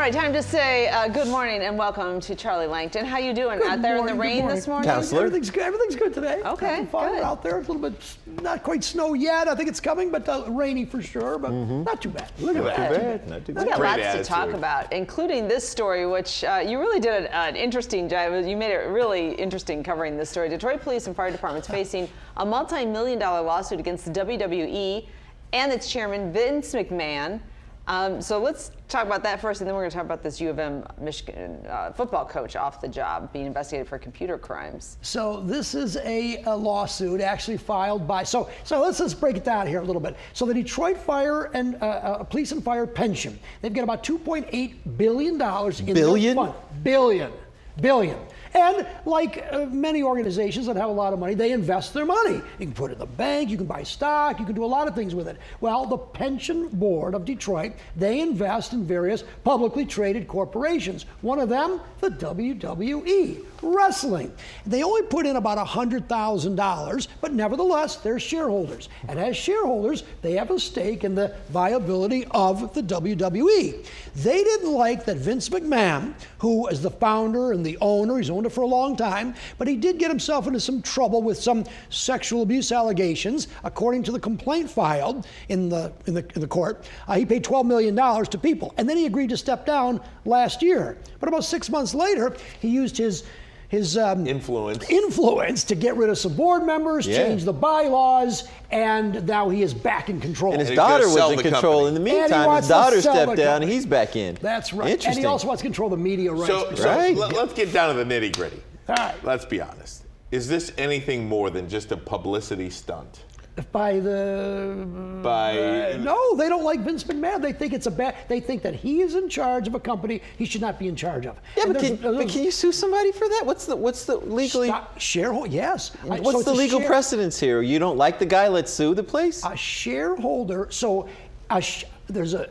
right, time to say good morning and welcome to Charlie Langton. How you doing out there in the rain this morning? Counselor? Everything's good today. Okay, Having fun good. out there. It's a little bit, not quite snow yet. I think it's coming, but rainy for sure, but not too bad. Look at that. Not too We've bad. got lots to attitude. talk about, including this story, which you really did an interesting job. You made it really interesting covering this story. Detroit Police and Fire Department's facing a multi-million-dollar lawsuit against the WWE and its chairman, Vince McMahon. So let's talk about that first, and then we're going to talk about this U of M Michigan football coach off the job being investigated for computer crimes. So this is a lawsuit actually filed by, so let's just break it down here a little bit. So the Detroit Fire and Police and Fire Pension, they've got about $2.8 billion in Billion? their fund. Billion. And like many organizations that have a lot of money, they invest their money. You can put it in the bank, you can buy stock, you can do a lot of things with it. Well, the Pension Board of Detroit, they invest in various publicly traded corporations. One of them, the WWE, wrestling. They only put in about $100,000, but nevertheless, they're shareholders. And as shareholders, they have a stake in the viability of the WWE. They didn't like that Vince McMahon, who is the founder and the owner, he's owned it for a long time, but he did get himself into some trouble with some sexual abuse allegations. According to the complaint filed in the court, he paid $12 million to people, and then he agreed to step down last year. But about 6 months later, he used his influence to get rid of some board members, change the bylaws, and now he is back in control. And his he's daughter gonna sell was in the control. company. In the And he meantime, wants his daughter to sell stepped the down company. and he's back in. That's right. Interesting. And he also wants to control the media rights. So Right. let's get down to the nitty gritty. All right. Let's be honest. Is this anything more than just a publicity stunt? By By no, they don't like Vince McMahon. They think it's they think that he is in charge of a company he should not be in charge of. Yeah, And but can you sue somebody for that? What's the legally? shareholder? Yes. What's the legal precedence here? You don't like the guy? Let's sue the place. A shareholder. So there's a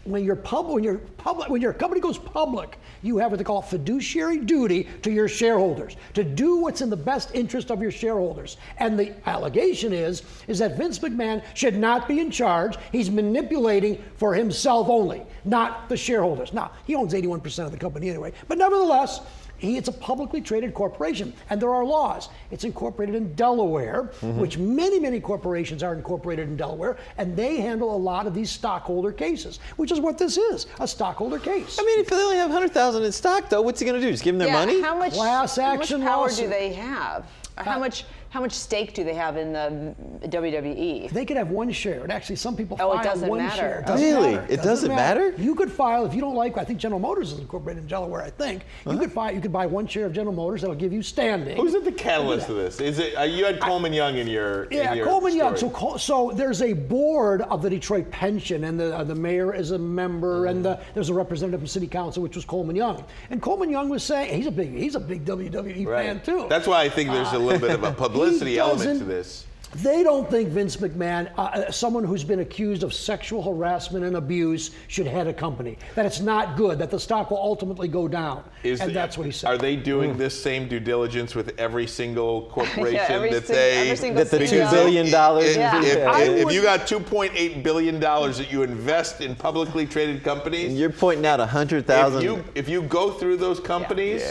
when your company goes public, you have what they call fiduciary duty to your shareholders to do what's in the best interest of your shareholders. And the allegation is that Vince McMahon should not be in charge. He's manipulating for himself only, not the shareholders. Now, he owns 81% of the company anyway, but nevertheless, it's a publicly traded corporation, and there are laws. It's incorporated in Delaware, which many corporations are incorporated in Delaware, and they handle a lot of these stockholder cases, which is what this is, a stockholder case. I mean, if they only have 100,000 in stock, though, what's he going to do? Just give them their money? How much Class action power lawsuit. do they have? How much stake do they have in the WWE? They could have one share. And actually, some people Oh, it file doesn't one matter. share. Really? It doesn't matter? You could file, if you don't like, I think General Motors is incorporated in Delaware, I think. You could buy one share of General Motors. That'll give you standing. who's at the catalyst of this? Is it you had Coleman Young in your Coleman Young. story. So there's a board of the Detroit Pension, and the mayor is a member, and there's a representative from City Council, which was Coleman Young. And Coleman Young was saying he's a big WWE fan too. That's why I think there's a little bit of a publicity element to this. They don't think Vince McMahon, someone who's been accused of sexual harassment and abuse, should head a company. That it's not good, that the stock will ultimately go down. That's what he said. Are they doing this same due diligence with every single corporation every that single That the CEO. $2 billion. If you got $2.8 billion that you invest in publicly traded companies, You're pointing out 100,000. if you go through those companies,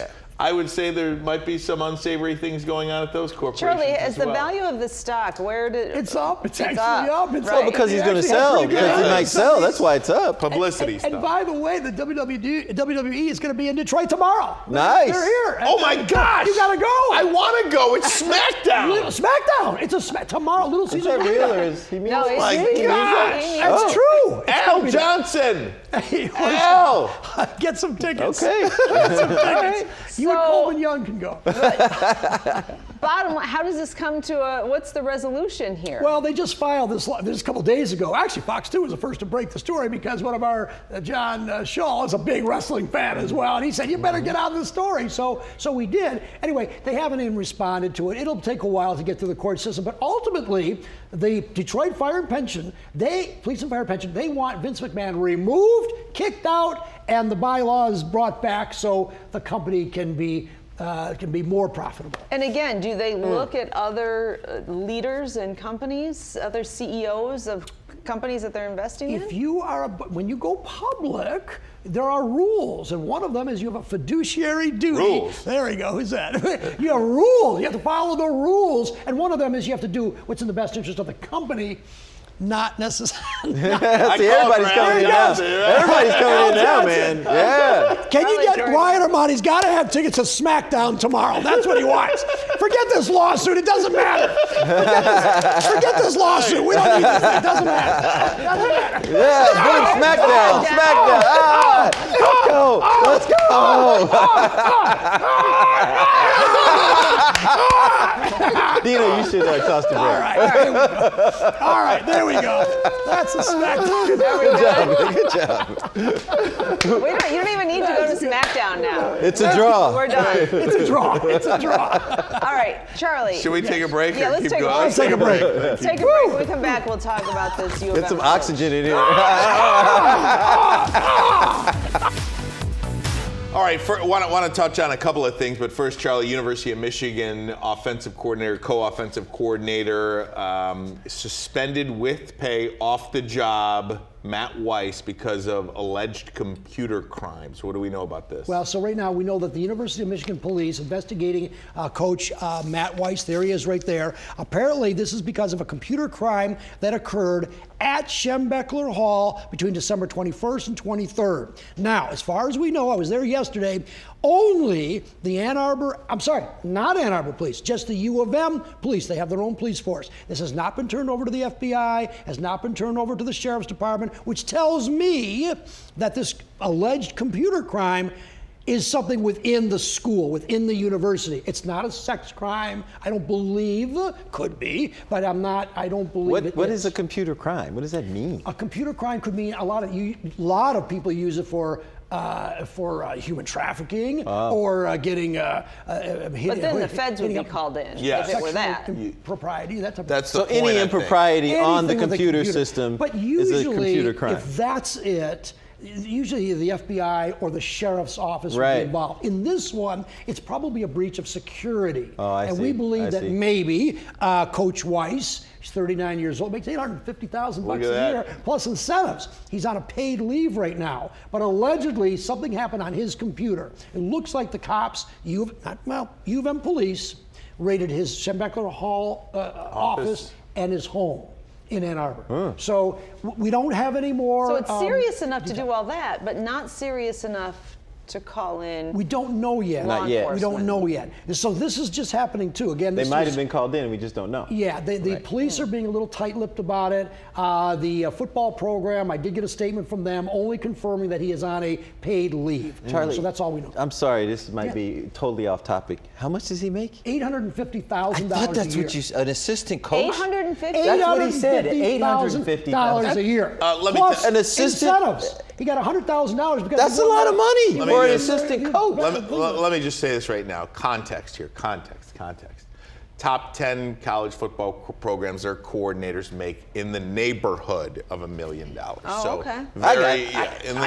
I would say there might be some unsavory things going on at those corporations. Charlie, as is the well. value of the stock, where did It's up. It's actually up. up. It's Right. up. Because he's They going to actually have sell. pretty good Because he might earnings. sell. That's why it's up. Publicity And stuff. by the way, the WWE is going to be in Detroit tomorrow. Nice. They're here. Oh my gosh! You got to go. I want to go. It's SmackDown. SmackDown. It's tomorrow. Little Is Caesar. that real or is he mean? No, my it's gosh. That's true. It's Al gonna be- Johnson. Al, get some tickets. Okay. You and So- Coleman Young can go. Bottom line, how does this come to what's the resolution here? Well, they just filed this a couple days ago. Actually, Fox 2 was the first to break the story because one of our, John Shaw, is a big wrestling fan as well. And he said, you better get on the story. So we did. Anyway, they haven't even responded to it. It'll take a while to get through the court system. But ultimately, the Detroit Fire and Pension, Police and Fire Pension, they want Vince McMahon removed, kicked out, and the bylaws brought back so the company can be more profitable. And again, do they look at other leaders and companies, other CEOs of companies that they're investing in? If you are, when you go public, there are rules, and one of them is you have a fiduciary duty. Rules. There we go. Who's that? You have rules. You have to follow the rules, and one of them is you have to do what's in the best interest of the company. Not necessarily. See, everybody's coming in now. Everybody's coming in now, man. Yeah. Can you get Ryan Armani's got to have tickets to SmackDown tomorrow? That's what he wants. Forget this lawsuit. It doesn't matter. Forget this lawsuit. We don't need this. It doesn't matter. It doesn't matter. Yeah, boom, SmackDown. SmackDown. Ah, let's go. Dino, you should toss the break. All right, there we go. That's a SmackDown. Good job. You don't even need to go to SmackDown now. It's a draw. We're done. It's a draw. It's a draw. All right, Charlie. Should we take a break? Yeah, or let's keep take a going? break. Let's take a break. Take a break. When we come back, we'll talk about this U of M. Get some oxygen in here. All right, want to touch on a couple of things, but first, Charlie, University of Michigan offensive coordinator, co-offensive coordinator, suspended with pay off the job, Matt Weiss, because of alleged computer crimes. What do we know about this? Well, so right now we know that the University of Michigan police investigating Coach Matt Weiss. There he is right there. Apparently, this is because of a computer crime that occurred at Schembechler Hall between December 21st and 23rd. Now, as far as we know, I was there yesterday, only the not Ann Arbor police, just the U of M police. They have their own police force. This has not been turned over to the FBI, has not been turned over to the Sheriff's Department, which tells me that this alleged computer crime is something within the school, within the university. It's not a sex crime. I don't believe, could be, but I don't believe it. What is a computer crime? What does that mean? A computer crime could mean a lot of people use it for human trafficking or getting But then the feds would be called in if it were that. Impropriety, that's So point, any impropriety on the Anything with computer system but is a usually, computer crime. if that's it, usually the FBI or the sheriff's office would Right. be involved. In this one, it's probably a breach of security. Oh, I and see. we believe I that see. maybe Coach Weiss, he's 39 years old, makes $850,000 Look a at that. year plus incentives. He's on a paid leave right now, but allegedly something happened on his computer. It looks like the cops, U of M police, raided his Schembechler Hall office and his home in Ann Arbor. So we don't have any more. So it's serious enough to do all that, but not serious enough to call in. We don't know yet. Not yet. We don't know yet. So this is just happening too. Again, They this might is- have been called in, we just don't know. Yeah, the police are being a little tight-lipped about it. The football program, I did get a statement from them only confirming that he is on a paid leave. Charlie, so that's all we know. I'm sorry, this might be totally off topic. How much does he make? $850,000 I thought that's a year. what you said. An assistant coach? $850,000. That's what he said, $850,000 a year. Let me Plus an assistant- incentives. He got $100,000 because That's he a lot of money Let for me an just- assistant coach. Let me just say this right now. Context here. Context. Top 10 college football programs, their coordinators make in the neighborhood of $1 million. Oh, so okay. in the I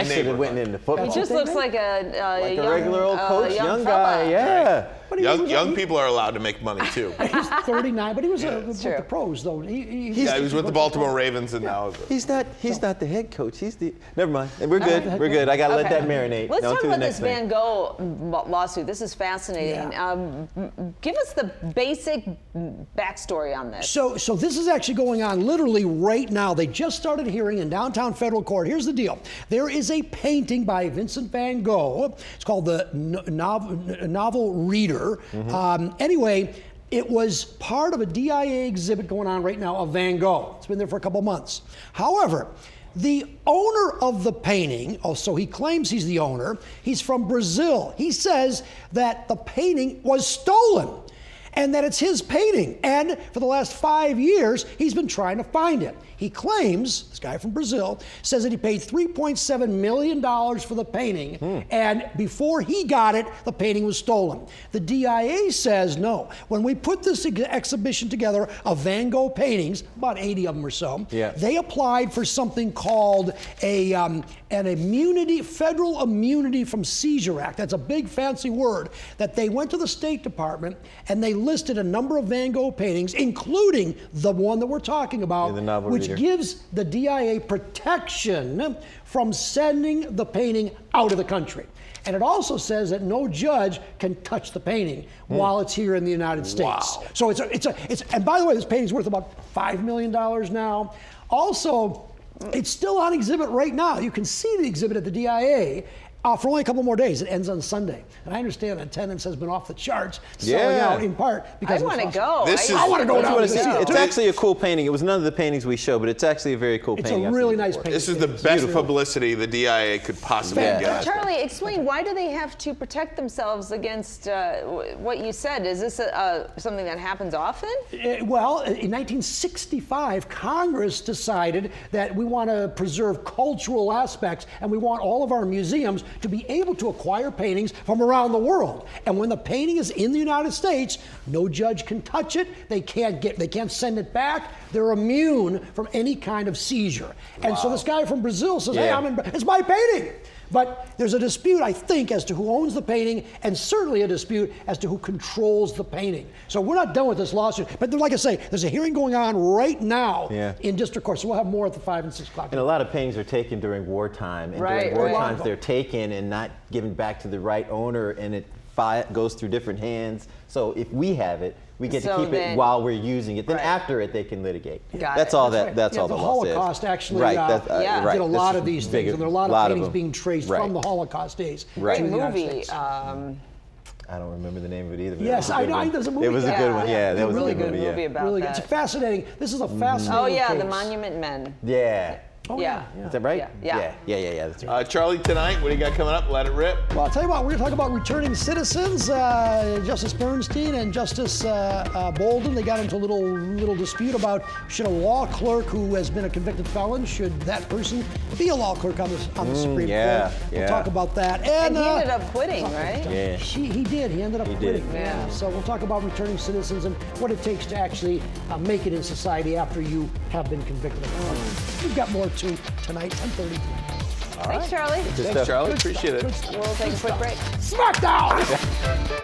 should have went neighborhood. into football. He just looks like a like young, a regular old coach, young fella. guy, yeah. But he Young people are allowed to make money too. He's 39, but he was with true. the pros though. He He was with the Baltimore Ravens and now. He's not the head coach. He's the. Never mind. We're good. We're good. I gotta let that marinate. Let's On talk to the about next this thing. Van Gogh lawsuit. This is fascinating. Give us the basic backstory on this. So this is actually going on literally right now. They just started hearing in downtown federal court. Here's the deal. There is a painting by Vincent Van Gogh. It's called the Novel Reader. Anyway, it was part of a DIA exhibit going on right now of Van Gogh. It's been there for a couple months. However, the owner of the painting, so he claims he's the owner, he's from Brazil. He says that the painting was stolen and that it's his painting. And for the last 5 years, he's been trying to find it. He claims, this guy from Brazil, says that he paid $3.7 million for the painting, and before he got it, the painting was stolen. The DIA says no. When we put this exhibition together of Van Gogh paintings, about 80 of them or so, they applied for something called an immunity, Federal Immunity from Seizure Act. That's a big fancy word that they went to the State Department and they listed a number of Van Gogh paintings, including the one that we're talking about, the novel which reader. gives the DIA protection from sending the painting out of the country. And it also says that no judge can touch the painting while it's here in the United States. Wow. So it's and by the way, this painting's worth about $5 million now. Also, it's still on exhibit right now. You can see the exhibit at the DIA for only a couple more days. It ends on Sunday. And I understand attendance has been off the charts, selling Yeah. out in part because I of this want to lawsuit. go. This is- I want to go I down want to to see see it. it. It's actually a cool painting. It was none of the paintings we show, but it's actually a very cool It's painting. a I've really seen it nice before. painting. This is the best publicity the DIA could possibly Yeah. get. Charlie, explain, why do they have to protect themselves against what you said? Is this something that happens often? Well, in 1965, Congress decided that we want to preserve cultural aspects and we want all of our museums to be able to acquire paintings from around the world. And when the painting is in the United States, no judge can touch it. They can't send it back. They're immune from any kind of seizure. And so this guy from Brazil says, "Hey, Yeah. it's my painting." But there's a dispute, I think, as to who owns the painting, and certainly a dispute as to who controls the painting. So we're not done with this lawsuit. But like I say, there's a hearing going on right now in district court. So we'll have more at the 5 and 6 o'clock. And a lot of paintings are taken during wartime. And Right, during right. war times, they're taken and not given back to the right owner, and it goes through different hands. So if we have it, we get to So keep then- it while we're using it. Then Right. after it, they can litigate. Got That's it. all That's That's all the the law says. Holocaust actually right. Yeah. right. did a This lot is of these bigger- things, and there are a lot of paintings them. being traced Right. from the Holocaust days Right. to the United Movie. States. I don't remember the name of it either. but Yes, it was a I good know. one. There's a movie. It was a good one. Yeah, that was really a good good movie yeah. about Really, that. it's fascinating. This is a fascinating Oh yeah, case. the Monument Men. Yeah. Oh, Yeah. Is that right? Yeah. Yeah. That's right. Charlie, tonight, what do you got coming up? Let it rip. Well, I'll tell you what, we're going to talk about returning citizens. Justice Bernstein and Justice Bolden, they got into a little dispute about should a law clerk who has been a convicted felon, should that person be a law clerk on the Supreme yeah, Court? We'll yeah. talk about that. And he ended up quitting, right? Yeah. He did. He ended up He did. quitting. Yeah. So we'll talk about returning citizens and what it takes to actually make it in society after you have been convicted of a felony. We've got more too tonight, 10:30. Thanks, Charlie. Good Thanks, stuff. Charlie. Appreciate it. Good stuff. We'll take a quick break. SmackDown!